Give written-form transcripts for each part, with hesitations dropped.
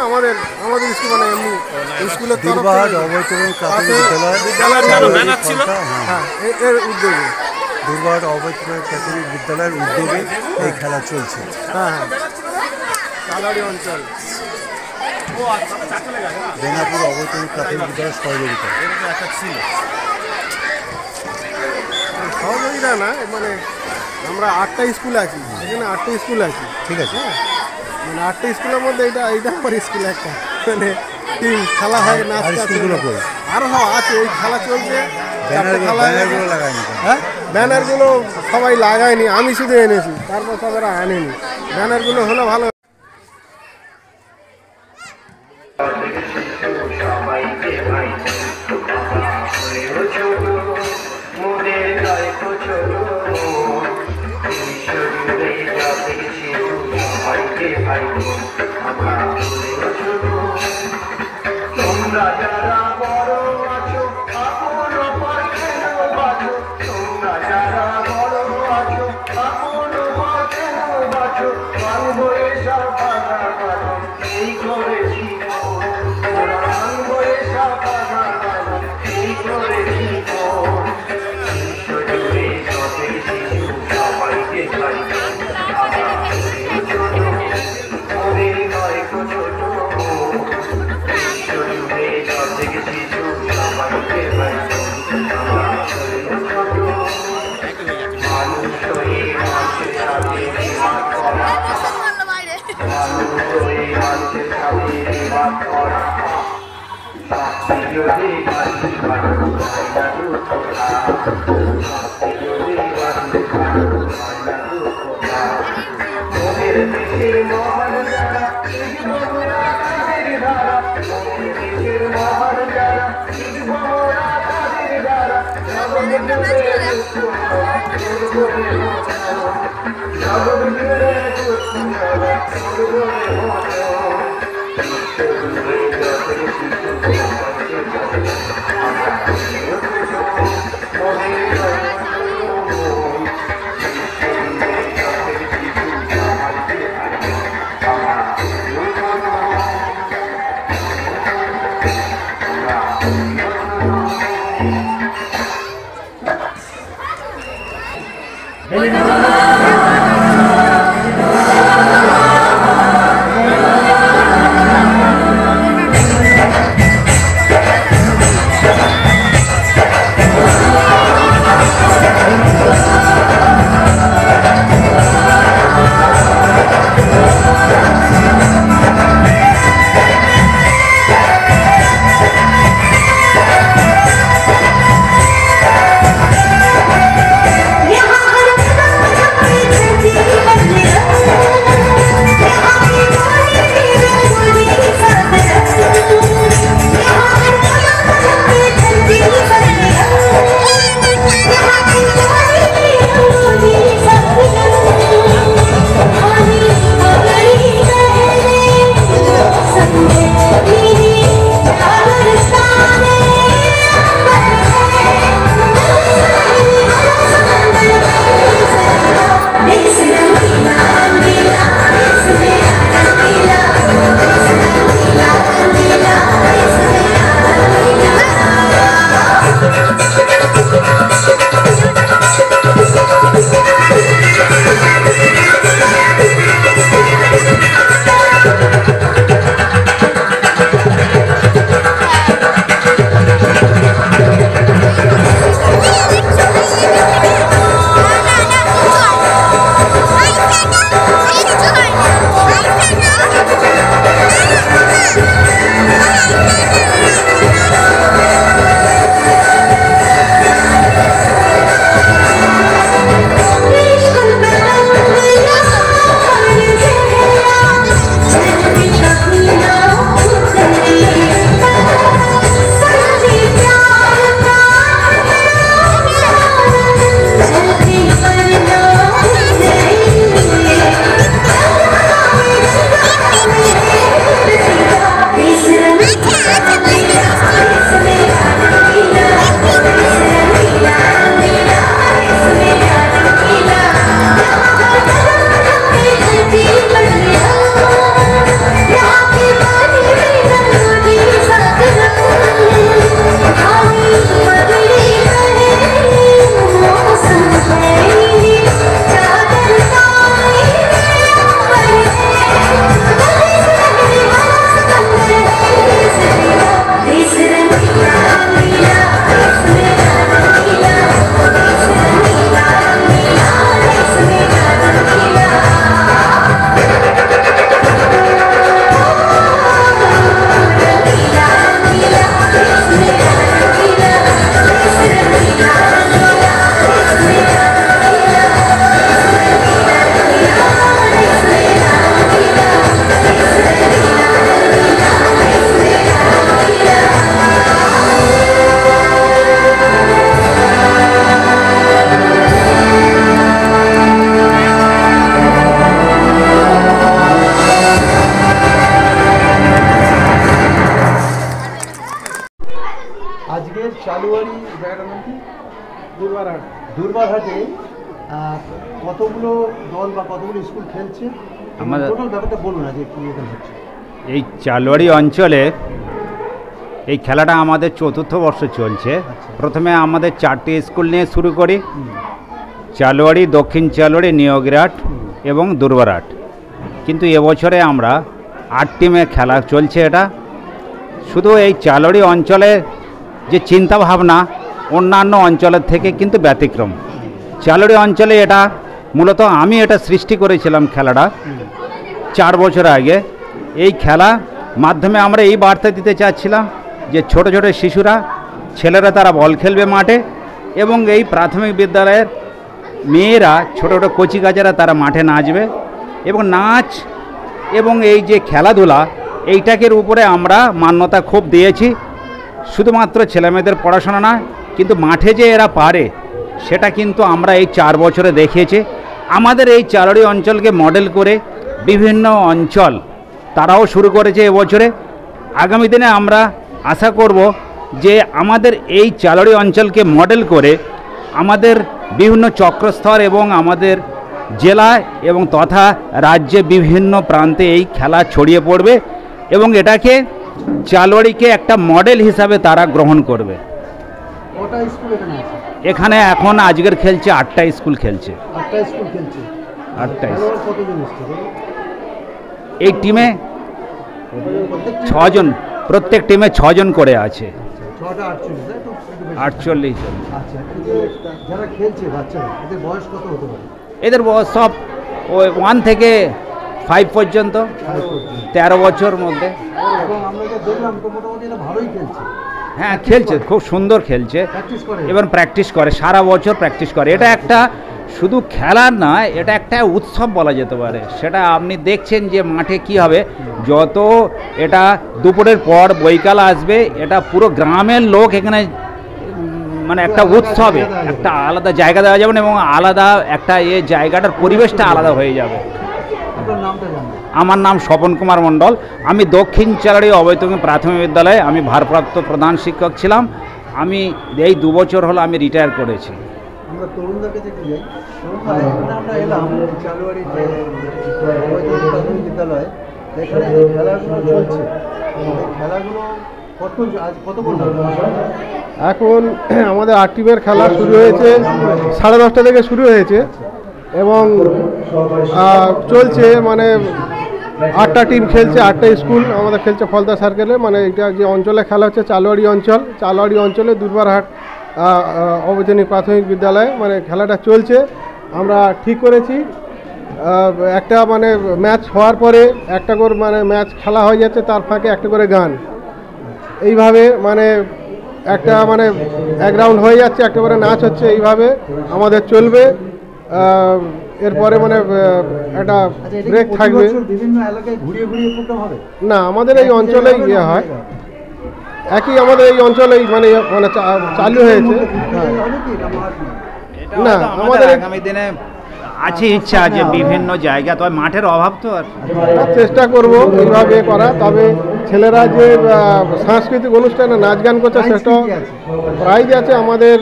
আমাদের স্কুল মানে এমনি স্কুলের দুর্বাহাট অবৈতরণী প্রাথমিক বিদ্যালয়ের ব্যানার ছিল। হ্যাঁ, এর উদ্যোগে দুর্বাহাট অবৈতরণী প্রাথমিক বিদ্যালয়ের উদ্যোগে এই খেলা চলছে। হ্যাঁ হ্যাঁ, কালাড়ি অঞ্চল বেনাপুর অবৈতরণী প্রাথমিক বিদ্যালয়ের সহযোগিতা সহযোগিতা না, মানে আমরা 8টা স্কুল আছি, এখানে 8টা স্কুল আছে। ঠিক আছে, মানে 8টা স্কুলের মধ্যে এটা আমার স্কুল একটা, মানে টিম খেলা হয়, নাচ আরো আছে, এই খেলা চলছে। ব্যানারগুলো লাগায়নি? হ্যাঁ, ব্যানারগুলো সবাই লাগায়নি, আমি শুধু এনেছি, তারপর সবাই আনেনি। ব্যানারগুলো হলো ভালো। তোমরা যারা বড় আছো আপন পথেন বাঁচো, তোমরা যারা বড় আছো আপন পথেন বাঁচো, মানবো এসব বাধা বাধা এই করেছি, মানবো এসব বাধা বাধা এই করেছি। বিশ্বজুড়ে যতের শিশু সবাইকে খাই, ওদের নয় ছোট, দুর্বারহাটে কতগুলো দল বা কতগুলো স্কুল খেলছে আমাদের টোটাল ব্যাপারটা বলুন না যে কি এখানে হচ্ছে। এই চালুয়াড়ি অঞ্চলে এই খেলাটা আমাদের 4র্থ বর্ষ চলছে। প্রথমে আমাদের 4টি স্কুল নিয়ে শুরু করি, চালুয়াড়ি, দক্ষিণ চালুয়াড়ি, নিয়োগরাট এবং দুর্বারহাট। কিন্তু এবছরে আমরা 8 টিমে খেলা চলছে। এটা শুধু এই চালুয়াড়ি অঞ্চলে যে চিন্তাভাবনা অন্যান্য অঞ্চলের থেকে কিন্তু ব্যতিক্রম। চালুয়াড়ি অঞ্চলে এটা মূলত আমি এটা সৃষ্টি করেছিলাম খেলাটা 4 বছর আগে। এই খেলা মাধ্যমে আমরা এই বার্তা দিতে চাচ্ছিলাম যে ছোট ছোট শিশুরা, ছেলেরা তারা বল খেলবে মাঠে, এবং এই প্রাথমিক বিদ্যালয়ের মেয়েরা ছোটো ছোটো কচিকাচারা তারা মাঠে নাচবে। এবং নাচ এবং এই যে খেলাধুলা এইটাকের উপরে আমরা মান্যতা খুব দিয়েছি। শুধুমাত্র ছেলেমেয়েদের পড়াশোনা না, কিন্তু মাঠে যে এরা পারে সেটা কিন্তু আমরা এই 4 বছরে দেখিয়েছি। আমাদের এই চালুয়াড়ি অঞ্চলকে মডেল করে বিভিন্ন অঞ্চল তারাও শুরু করেছে এবছরে। আগামী দিনে আমরা আশা করব যে আমাদের এই চালুয়াড়ি অঞ্চলকে মডেল করে আমাদের বিভিন্ন চক্রস্তর এবং আমাদের জেলায় এবং তথা রাজ্যে বিভিন্ন প্রান্তে এই খেলা ছড়িয়ে পড়বে এবং এটাকে চালুয়াড়িকে একটা মডেল হিসাবে তারা গ্রহণ করবে। কটা স্কুল এখানে আছে? এখানে এখন আজকের খেলছে 8টা স্কুল খেলছে। 8টা স্কুল খেলছে। 8টা খেলোয়াড় কতজন এসছে? এই টিমে 6 জন, প্রত্যেক টিমে 6 জন করে আছে। 6টা 48, তাই তো? 48 জন। আচ্ছা, এই যে যারা খেলছে বাচ্চারা, এদের বয়স কত হতে পারে? এদের সব ওই 1 থেকে 5 পর্যন্ত, 13 বছর মধ্যে। এবং আমরা যে দেখলাম তো মোটামুটি এরা ভালোই খেলছে। হ্যাঁ, খেলছে, খুব সুন্দর খেলছে। প্র্যাকটিস করে এবার প্র্যাকটিস করে, সারা বছর প্র্যাকটিস করে। এটা একটা শুধু খেলার নয়, এটা একটা উৎসব বলা যেতে পারে। সেটা আপনি দেখছেন যে মাঠে কি হবে, যত এটা দুপুরের পর বৈকাল আসবে, এটা পুরো গ্রামের লোক এখানে মানে একটা উৎসবে একটা আলাদা জায়গা দেওয়া যাবে এবং আলাদা একটা জায়গাটার পরিবেশটা আলাদা হয়ে যাবে। আপনার নামটা জানেন? আমার নাম স্বপন কুমার মণ্ডল। আমি দক্ষিণ চালুয়াড়ি অবৈতনিক প্রাথমিক বিদ্যালয়ে আমি ভারপ্রাপ্ত প্রধান শিক্ষক ছিলাম। আমি এই 2 বছর হলো আমি রিটায়ার করেছি। আমরা তরুণদাকে দেখতে যাই। তরুণদা, এখানে আমরা এলাম চালুয়াড়ি যে অবৈতনিক প্রাথমিক বিদ্যালয়, এখানে যে খেলাগুলো চলছে, এই খেলাগুলো কতক্ষণ এখন আমাদের 8 টিমের খেলা শুরু হয়েছে, 10:30 থেকে শুরু হয়েছে এবং চলছে। মানে 8টা টিম খেলছে, 8টা স্কুল আমাদের খেলছে ফলতা সার্কেলে। মানে এটা যে অঞ্চলে খেলা হচ্ছে চালুয়াড়ি অঞ্চল, চালুয়াড়ি অঞ্চলে দুর্বারহাট অবৈতনিক প্রাথমিক বিদ্যালয়ে মানে খেলাটা চলছে। আমরা ঠিক করেছি একটা মানে ম্যাচ হওয়ার পরে একটা করে মানে ম্যাচ খেলা হয়ে যাচ্ছে, তার ফাঁকে একটা করে গান, এইভাবে মানে একটা মানে 1 রাউন্ড হয়ে যাচ্ছে, একটা করে নাচ হচ্ছে, এইভাবে আমাদের চলবে। এরপরে মানে একটা ব্রেক থাকবে। বিভিন্ন এলাকায় ঘুরিয়ে ঘুরিয়ে প্রোগ্রাম হবে না, আমাদের এই অঞ্চলেই ইয়ে হয়, একই আমাদের এই অঞ্চলেই মানে মানে চালু হয়েছে। না, আমাদের আগামী দিনে আছে ইচ্ছা যে বিভিন্ন জায়গা, তবে মাঠের অভাব তো আর চেষ্টা করব এইভাবে করা। তবে ছেলেরা যে সাংস্কৃতিক অনুষ্ঠানে নাচ গান করছে সেটা প্রাইজ আছে আমাদের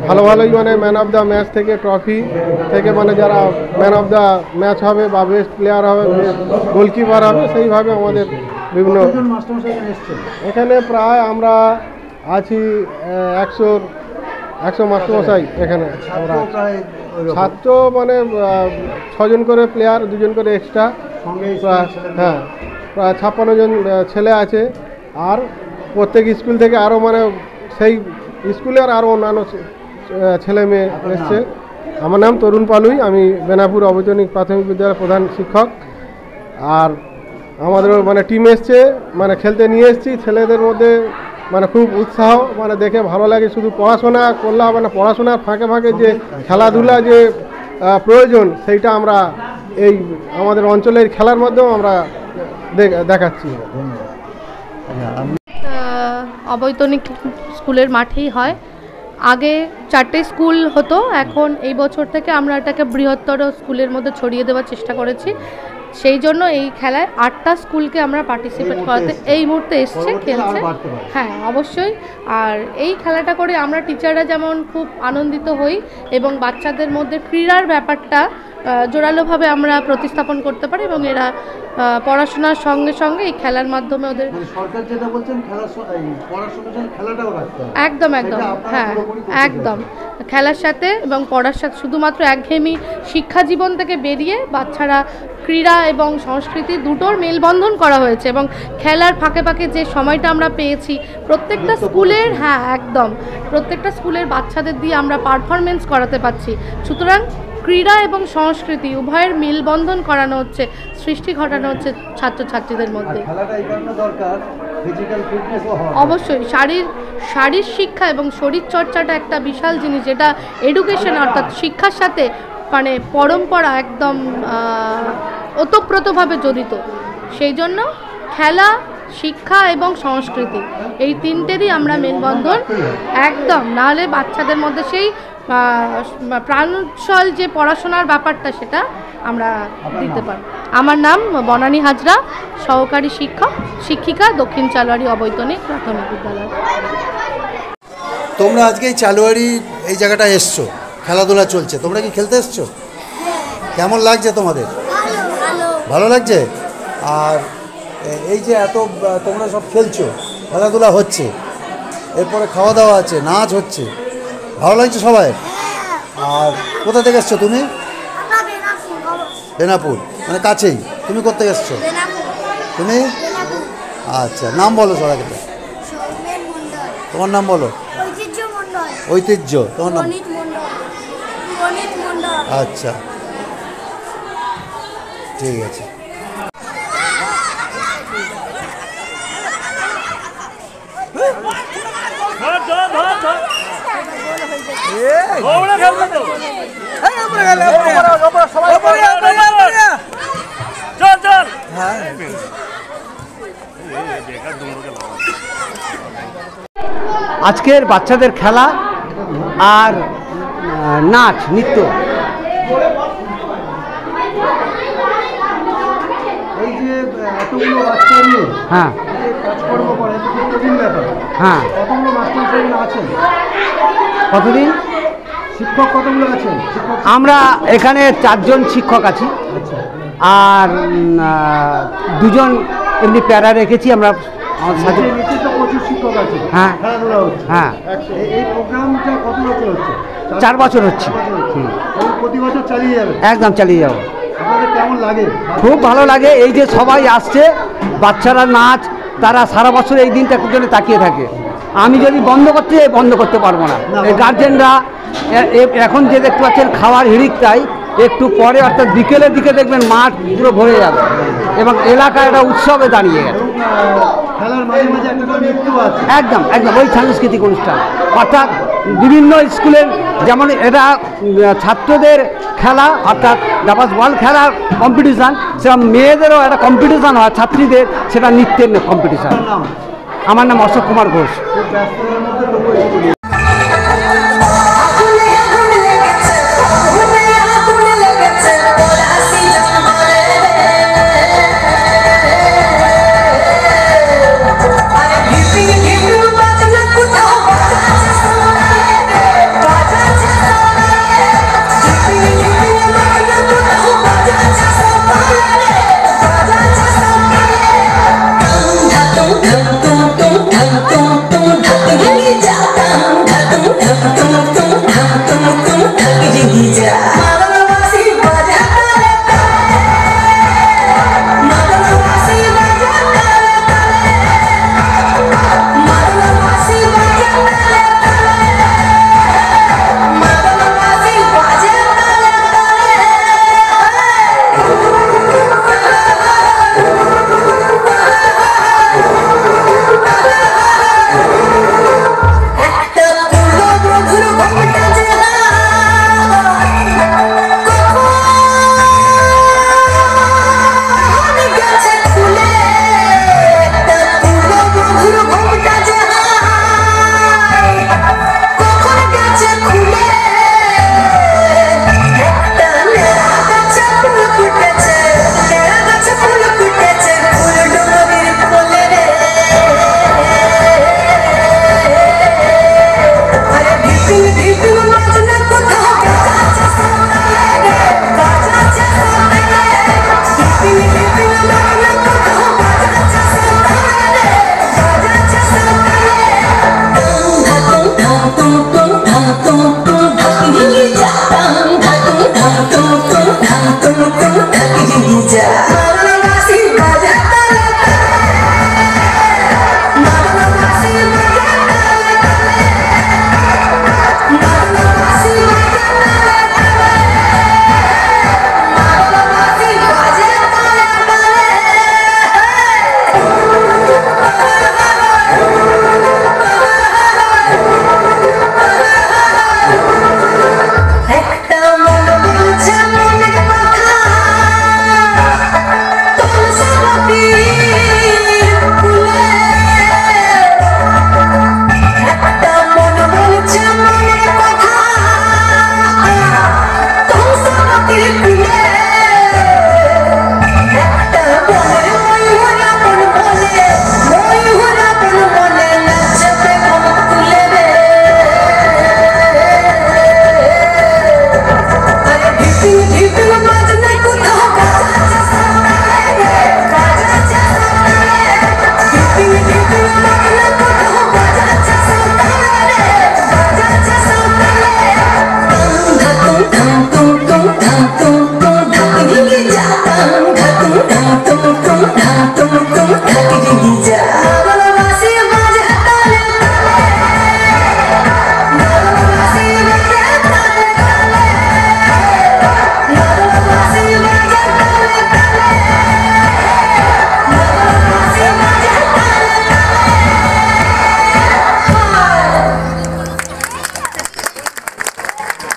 ভালো ভালোই, মানে ম্যান অফ দ্য ম্যাচ থেকে, ট্রফি থেকে, মানে যারা ম্যান অফ দ্য ম্যাচ হবে বা বেস্ট প্লেয়ার হবে, গোলকিপার হবে, সেইভাবে আমাদের বিভিন্ন এখানে প্রায় আমরা আছি 100 মাস্টারমশাই এখানে। আমরা ছাত্র মানে 6 জন করে প্লেয়ার, 2 জন করে এক্সট্রা, হ্যাঁ প্রায় 56 জন ছেলে আছে। আর প্রত্যেক স্কুল থেকে আরও মানে সেই স্কুলের আরও অন্যান্য ছেলে মেয়ে এসছে। আমার নাম তরুণ পালুই, আমি বেনাপুর অবৈতনিক প্রাথমিক বিদ্যালয়ের প্রধান শিক্ষক। আর আমাদের মানে টিম এসছে, মানে খেলতে নিয়ে এসেছি। ছেলেদের মধ্যে মানে খুব উৎসাহ, মানে দেখে ভালো লাগে। শুধু পড়াশোনা করলে হবে না, পড়াশোনার ফাঁকে ফাঁকে যে খেলাধুলা যে প্রয়োজন, সেইটা আমরা এই আমাদের অঞ্চলের খেলার মাধ্যমে আমরা দেখাচ্ছি। অবৈতনিক স্কুলের মাঠেই হয়। আগে 4টে স্কুল হতো, এখন এই বছর থেকে আমরা এটাকে বৃহত্তর স্কুলের মধ্যে ছড়িয়ে দেওয়ার চেষ্টা করেছি। সেই জন্য এই খেলায় 8টা স্কুলকে আমরা পার্টিসিপেট করাতে এই মুহূর্তে এসছে, খেলছে। হ্যাঁ, অবশ্যই। আর এই খেলাটা করে আমরা টিচাররা যেমন খুব আনন্দিত হই এবং বাচ্চাদের মধ্যে ক্রীড়ার ব্যাপারটা জোরালোভাবে আমরা প্রতিস্থাপন করতে পারি এবং এরা পড়াশোনার সঙ্গে সঙ্গে এই খেলার মাধ্যমে ওদের সরকার যেটা বলছেন পড়াশোনার সঙ্গে খেলাটাও রাখতে হবে। একদম একদম, হ্যাঁ একদম। খেলার সাথে এবং পড়ার সাথে শুধুমাত্র একঘেয়েমি শিক্ষা জীবন থেকে বেরিয়ে বাচ্চারা ক্রীড়া এবং সংস্কৃতি দুটোর মেলবন্ধন করা হয়েছে এবং খেলার ফাঁকে ফাঁকে যে সময়টা আমরা পেয়েছি প্রত্যেকটা স্কুলের, হ্যাঁ একদম, প্রত্যেকটা স্কুলের বাচ্চাদের দিয়ে আমরা পারফরমেন্স করাতে পারছি। সুতরাং ক্রীড়া এবং সংস্কৃতি উভয়ের মেলবন্ধন করানো হচ্ছে, সৃষ্টি ঘটানো হচ্ছে ছাত্রছাত্রীদের মধ্যে। অবশ্যই শারীর শিক্ষা এবং শরীর চর্চাটা একটা বিশাল জিনিস, যেটা এডুকেশন অর্থাৎ শিক্ষার সাথে মানে পরম্পরা একদম ওতপ্রোতভাবে জড়িত। সেই জন্য খেলা, শিক্ষা এবং সংস্কৃতি এই তিনটেরই আমরা মেলবন্ধন একদম, নাহলে বাচ্চাদের মধ্যে সেই প্রাণোচ্ছল যে পড়াশোনার ব্যাপারটা সেটা আমরা দিতে পারি। আমার নাম বনানী হাজরা, সহকারী শিক্ষিকা, দক্ষিণ চালুয়ারি অবৈতনিক প্রাথমিক বিদ্যালয়। তোমরা আজকে এই চালুয়ারি এই জায়গাটায় এসছো, খেলাধুলা চলছে, তোমরা কি খেলতে এসছো? কেমন লাগছে তোমাদের? ভালো লাগছে? আর এই যে এত তোমরা সব খেলছো, খেলাধুলা হচ্ছে, এরপরে খাওয়া দাওয়া আছে, নাচ হচ্ছে, ভালো লাগছে সবাই? আর কোথা থেকে এসছো তুমি? বেনাপুর, মানে কাছেই। তুমি কোথা থেকে এসছো? তুমি? আচ্ছা, নাম বলো সবাইকে। তোমার নাম বলো। ঐতিহ্য। তোমার নাম? আচ্ছা, ঠিক আছে। আজকের বাচ্চাদের খেলা আর নাচ, নৃত্য, এই যে এতগুলো বাচ্চা নিয়ে হ্যাঁ কাজকর্ম করে, এটা কঠিন ব্যাপার। হ্যাঁ। কতগুলো মাস্টার আছেন? কতদিন? শিক্ষক কতগুলো আছেন? আমরা এখানে 4 জন শিক্ষক আছি, আর 2 জন এমনি প্যারা রেখেছি আমরা আমাদের সাথে। প্রচুর শিক্ষক আছে। হ্যাঁ, খেলাধুলা হচ্ছে। হ্যাঁ। এই প্রোগ্রামটা কত বছর হচ্ছে? 4 বছর হচ্ছে। প্রতি বছর চালিয়ে যাবে? একদম চালিয়ে যাবো। আপনাদের কেমন লাগে? খুব ভালো লাগে। এই যে সবাই আসছে, বাচ্চারা নাচ, তারা সারা বছর এই দিনটার জন্য তাকিয়ে থাকে। আমি যদি বন্ধ করতে পারবো না। এই গার্জেনরা এখন যে দেখতে পাচ্ছেন খাওয়ার হিড়িকটাই, একটু পরে অর্থাৎ বিকেলের দিকে দেখবেন মাঠ পুরো ভরে যাবে এবং এলাকায় একটা উৎসবে দাঁড়িয়ে গেছে। খেলার মাঝে মাঝে একটা নৃত্য আছে। একদম একদম ওই সাংস্কৃতিক অনুষ্ঠান, অর্থাৎ বিভিন্ন স্কুলের, যেমন এটা ছাত্রদের খেলা অর্থাৎ ডাবাস বল খেলার কম্পিটিশান, সেরকম মেয়েদেরও একটা কম্পিটিশান হয় ছাত্রীদের, সেটা নৃত্যের কম্পিটিশান। আমার নাম Ashok Kumar Ghosh. tum tum tum tum tum tum tum tum tum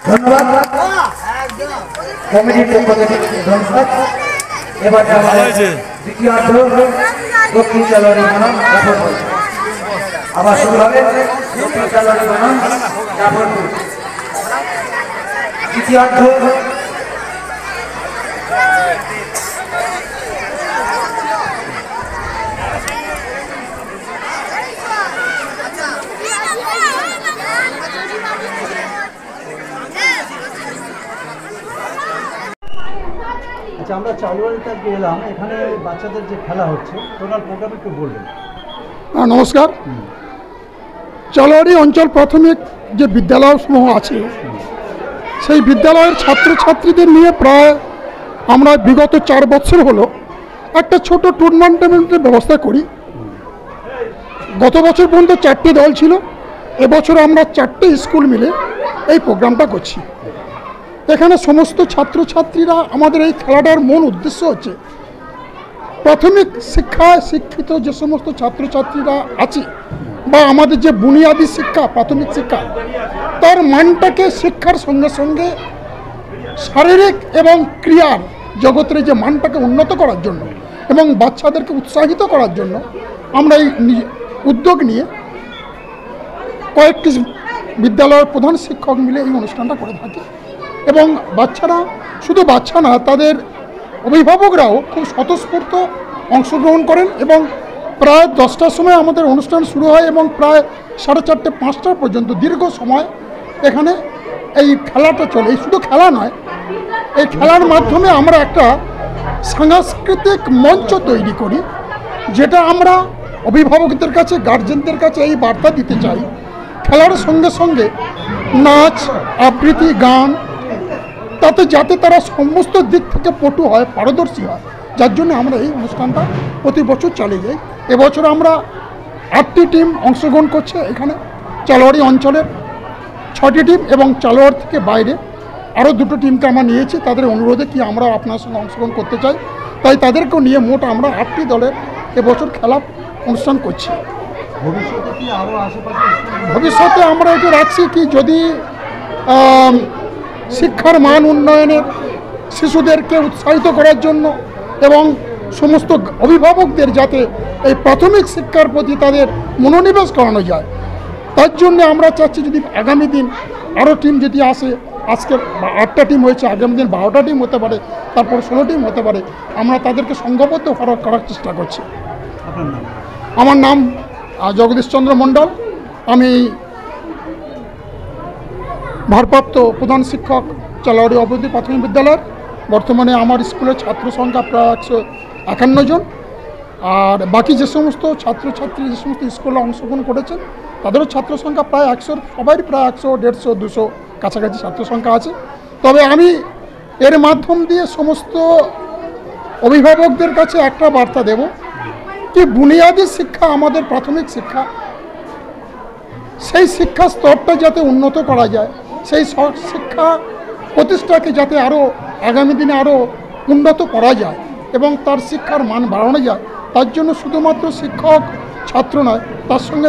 ধন্যবাদ কমিটির পক্ষ থেকে ধন্যবাদ। এবার দ্বিতীয়ার্ধ দক্ষিণ চালোয়ারি বনাম জাফরপুর। আবার শুরু হবে দক্ষিণ চালোয়ারি বনাম জাফরপুর দ্বিতীয়ার্ধ। আচ্ছা, আমরা চালুয়ারিতে এলাম, এখানে বাচ্চাদের যে খেলা হচ্ছে টোটাল প্রোগ্রাম একটু বলবেন। নমস্কার। চালুয়ারি অঞ্চল প্রাথমিক যে বিদ্যালয়সমূহ আছে সেই বিদ্যালয়ের ছাত্রছাত্রীদের নিয়ে প্রায় আমরা বিগত 4 বছর হলো একটা ছোট টুর্নামেন্টের ব্যবস্থা করি। গত বছর পর্যন্ত 4টে দল ছিল, এবছর আমরা 4টে স্কুল মিলে এই প্রোগ্রামটা করছি। এখানে সমস্ত ছাত্রছাত্রীরা, আমাদের এই খেলাটার মূল উদ্দেশ্য হচ্ছে প্রাথমিক শিক্ষায় শিক্ষিত যে সমস্ত ছাত্রছাত্রীরা আছে বা আমাদের যে বুনিয়াদী শিক্ষা, প্রাথমিক শিক্ষা, তার মানটাকে শিক্ষার সঙ্গে সঙ্গে শারীরিক এবং ক্রিয়ার জগতের যে মানটাকে উন্নত করার জন্য এবং বাচ্চাদেরকে উৎসাহিত করার জন্য আমরা এই উদ্যোগ নিয়ে কয়েকটি বিদ্যালয়ের প্রধান শিক্ষক মিলে এই অনুষ্ঠানটা করে থাকি। এবং বাচ্চারা, শুধু বাচ্চা না, তাদের অভিভাবকরাও খুব স্বতঃস্ফূর্ত অংশগ্রহণ করেন এবং প্রায় 10টার সময় আমাদের অনুষ্ঠান শুরু হয় এবং প্রায় 4:30, 5টা পর্যন্ত দীর্ঘ সময় এখানে এই খেলাটা চলে। এই শুধু খেলা নয়, এই খেলার মাধ্যমে আমরা একটা সাংস্কৃতিক মঞ্চ তৈরি করি, যেটা আমরা অভিভাবকদের কাছে, গার্জেনদের কাছে এই বার্তা দিতে চাই, খেলার সঙ্গে সঙ্গে নাচ, আবৃত্তি, গান, তাতে যাতে তারা সমস্ত দিক থেকে পটু হয়, পারদর্শী হয়, যার জন্য আমরা এই অনুষ্ঠানটা প্রতি বছর চালিয়ে যাই। এবছর আমরা 8টি টিম অংশগ্রহণ করছে এখানে, চালোয়ারি অঞ্চলের 6টি টিম এবং চালোয়ার থেকে বাইরে আরও 2টো টিমকে আমরা নিয়েছি। তাদের অনুরোধে কি আমরা আপনার সঙ্গে অংশগ্রহণ করতে চাই, তাই তাদেরকেও নিয়ে মোট আমরা 8টি দলের এবছর খেলা অনুষ্ঠান করছি। ভবিষ্যতে কি আরও আশেপাশে ভবিষ্যতে আমরা এটা রাখছি কি, যদি শিক্ষার মান উন্নয়নের, শিশুদেরকে উৎসাহিত করার জন্য এবং সমস্ত অভিভাবকদের যাতে এই প্রাথমিক শিক্ষার প্রতি তাদের মনোনিবেশ করানো যায়, তার জন্য আমরা চাচ্ছি যদি আগামী দিন আরও টিম যদি আসে, আজকের 8টা টিম হয়েছে, আগামী দিন 12টা টিম হতে পারে, তারপর 16 টিম হতে পারে, আমরা তাদেরকে সংঘবদ্ধ করার চেষ্টা করছি। আপনার নাম? আমার নাম জগদীশ চন্দ্র মণ্ডল, আমি ভারপ্রাপ্ত প্রধান শিক্ষক চালোয়ারি অবৈতনিক প্রাথমিক বিদ্যালয়ের। বর্তমানে আমার স্কুলের ছাত্র সংখ্যা প্রায় 151 জন, আর বাকি যে সমস্ত ছাত্রছাত্রী যে সমস্ত স্কুলে অংশগ্রহণ করেছেন তাদেরও ছাত্র সংখ্যা প্রায় 100, সবারই প্রায় 100, 150, 200 কাছাকাছি ছাত্র সংখ্যা আছে। তবে আমি এর মাধ্যম দিয়ে সমস্ত অভিভাবকদের কাছে একটা বার্তা দেব যে বুনিয়াদী শিক্ষা আমাদের প্রাথমিক শিক্ষা, সেই শিক্ষা স্তরটা যাতে উন্নত করা যায়, সেই শিক্ষা প্রতিষ্ঠাকে যাতে আরও আগামী দিনে আরও উন্নত করা যায় এবং তার শিক্ষার মান বাড়ানো যায়, তার জন্য শুধুমাত্র শিক্ষক ছাত্র নয়, তার সঙ্গে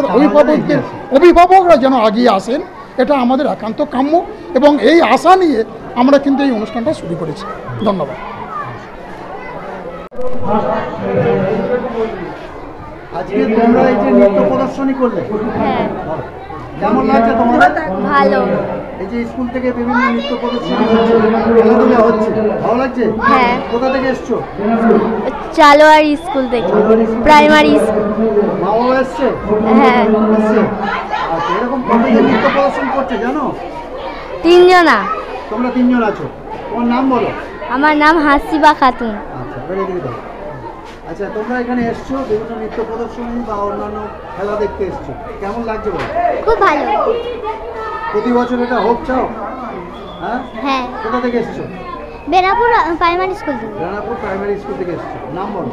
অভিভাবকরা যেন এগিয়ে আসেন, এটা আমাদের একান্ত কাম্য এবং এই আশা নিয়ে আমরা কিন্তু এই অনুষ্ঠানটা শুরু করেছি। ধন্যবাদ। আজকে তোমরা এই যে নৃত্য প্রদর্শনী করলে, হ্যাঁ কেমন লাগছে তোমার? ভালো। এই যে স্কুল থেকে বিভিন্ন নৃত্য প্রদর্শনী হচ্ছে, খেলাধুলা হচ্ছে, ভালো লাগছে? হ্যাঁ। কোথা থেকে এসছো? চালোয়ার স্কুল থেকে, প্রাইমারি স্কুল। মা বাবা এসছে? হ্যাঁ। এসছে। আচ্ছা, এরকম কতজন নৃত্য প্রদর্শন করছে জানো? 3 জনা। তোমরা 3 জন আছো। তোমার নাম বলো। আমার নাম হাসিবা খাতুন। আচ্ছা, বেরিয়ে দিকে দাও। আচ্ছা, তোমরা এখানে এসছো বিভিন্ন নৃত্য প্রদর্শনী বা অন্যান্য খেলা দেখতে এসছো, কেমন লাগছে বলো? খুব ভালো। প্রতি বছর এটা হোক চাও? হ্যাঁ। হ্যাঁ। কোথা থেকে এসছো? বেনাপুর প্রাইমারি স্কুল থেকে। রানাপুর প্রাইমারি স্কুল থেকে এসছো। নাম বলো।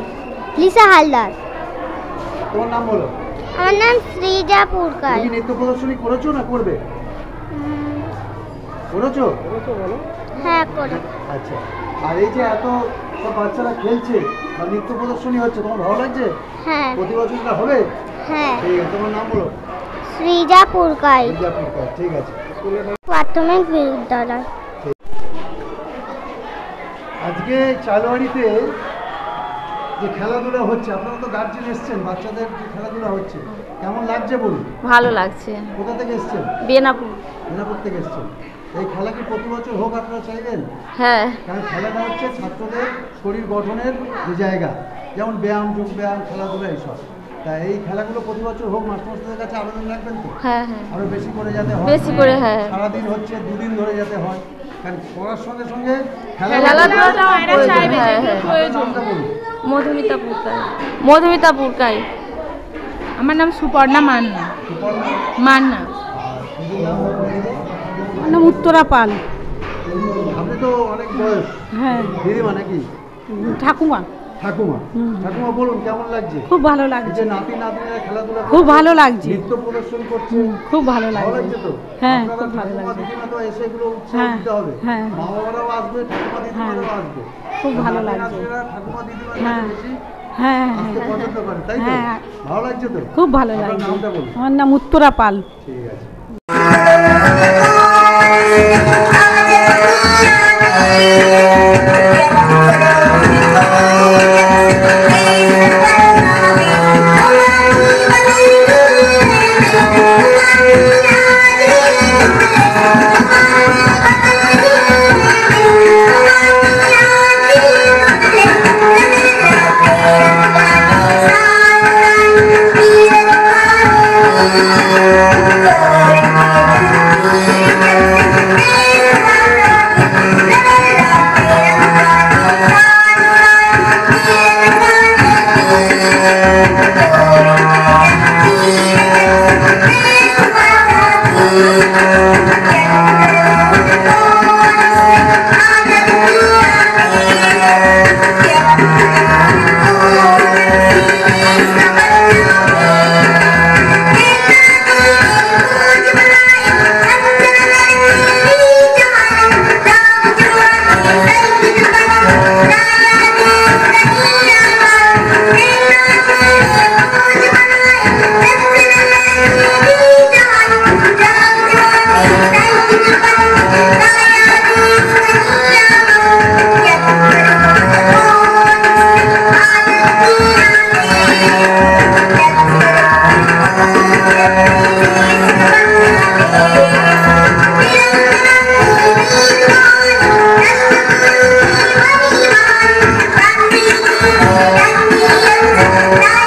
লিসা হালদার। তোমার নাম বলো। আমার নাম শ্রীজা পুরকার। তুমি নৃত্য প্রদর্শনী করেছো না করবে? করেছো? হ্যাঁ করে। আচ্ছা, আর এই যে এত সব বাচ্চারা খেলছে বা নৃত্য প্রদর্শনী হচ্ছে, তোমার ভালো লাগছে? হ্যাঁ। প্রতি বছর এটা হবে? হ্যাঁ। ঠিক আছে, তোমার নাম বলো। শ্রীজা পুরকার, বিদ্যাপুরকার। ঠিক আছে। প্রাথমিক বিদ্যালয়। আজকে চালুয়াড়িতে যে খেলাধুলা হচ্ছে, আপনারা তো গার্জেন এসছেন, বাচ্চাদের যে খেলাধুলা হচ্ছে কেমন লাগছে বলুন? ভালো লাগছে। কোথা থেকে এসছেন? বেনাপুর। মেদিনীপুর থেকে এসছেন। এই খেলা কি প্রতি বছর হোক আপনারা চাইবেন? হ্যাঁ। কারণ খেলাটা হচ্ছে ছাত্রদের শরীর গঠনের যে জায়গা, যেমন ব্যায়াম, যোগ ব্যায়াম, খেলাধুলা এইসব। তা এই খেলাগুলো প্রতি বছর হোক, মাস্টারদের কাছে আবেদন রাখবেন তো? হ্যাঁ হ্যাঁ। আরো বেশি করে যাতে হয়। বেশি করে, হ্যাঁ। সারাদিন হচ্ছে, 2 দিন ধরে যাতে হয়, কারণ পড়ার সঙ্গে সঙ্গে খেলাধুলাটাও এরা চাইবে, হ্যাঁ, যেগুলো হ্যাঁ। প্রয়োজন। নামটা বলুন। মধুমিতা পুরকাই। মধুমিতা পুরকাই। আমার নাম সুপর্ণা মান্না। সুপর্ণা। মান্না। আর দিদির নাম বলুন। আমার নাম উত্তরা পাল। আপনি তো অনেক বয়স। হ্যাঁ। দিদিমা নাকি? ঠাকুমা। ঠাকুমা। ঠাকুমা বলুন কেমন লাগছে? খুব ভালো এই লাগছে। যে নাতি নাতনিরা খেলাধুলা খুব করছে, ভালো লাগছে। নৃত্য প্রদর্শন করছে, খুব ভালো ভালো লাগছে। লাগছে তো? হ্যাঁ, আপনারা খুব ভালো ঠাকুমা লাগছে। দিদিমা তো এসে এগুলো উৎসাহ হ্যাঁ, দিতে হবে। হ্যাঁ। মা বাবারাও আসবে, ঠাকুমা দিদিমারাও হ্যাঁ। আসবে। খুব ভালো নাতি লাগছে। নাতনিরা ঠাকুমা দিদিমার হ্যাঁ। কাছে বেশি হ্যাঁ আসতে হ্যাঁ, পছন্দ করে, তাই তো? হ্যাঁ। ভালো লাগছে তো? খুব ভালো আপনার লাগছে। নামটা বলুন। আমার নাম উত্তরা পাল। ঠিক আছে। Thank you.